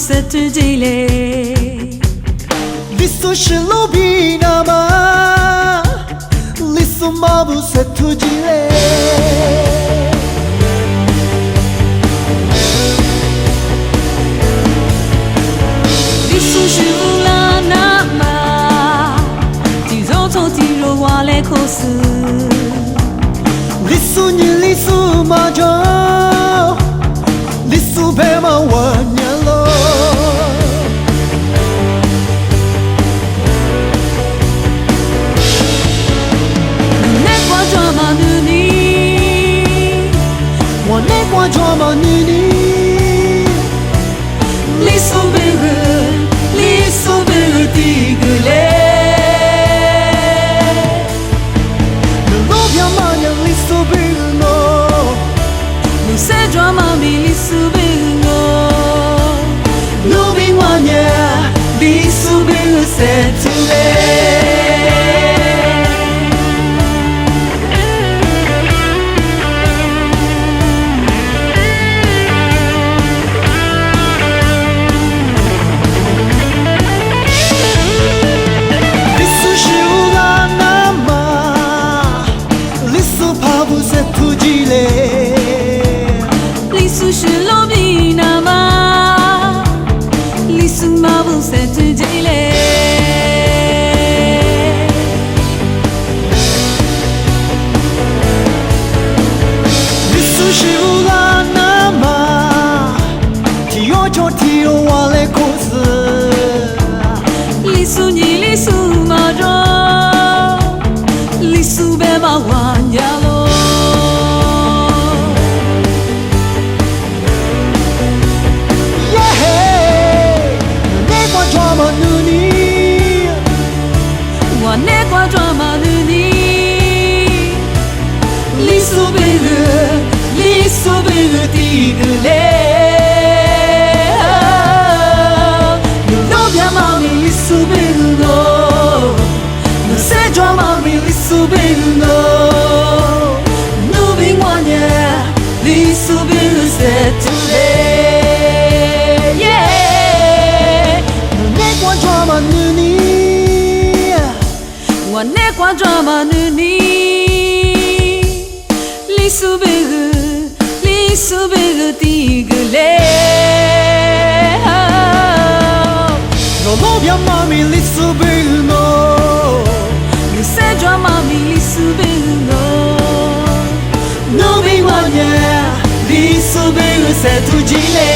set to delay. Lisu shilobina ma, lisu mabu set to delay. Lisu shula nama, tizoto tiro wale kosu. Lisu ni lisu majo, lisu bema wanyalo. Wanekwa drama nini, lisu bere tigule. Lobya manya lisu bere no, Nu se drama mi lisu bere no. Lubi wanya lisu bere setule. Lisu shilobina ma, lisu mabu set to delay. Lisu shula nama, tiyo cho tiyo wale kosu. Lisu ni lisu majo, lisu beba wanyalo. Wanekwa drama nuni, lisu bere tigule. Lobya mami lisu bere no, nu se drama mi lisu bere no. Nubi wanya lisu bere setule. Yeah, Wanekwa drama nuni, wanekwa drama nuni, lisu bere tigule. lobya mami lisu bere no, Nu se drama mi lisu bere no. Nubi wanya lisu bere setule.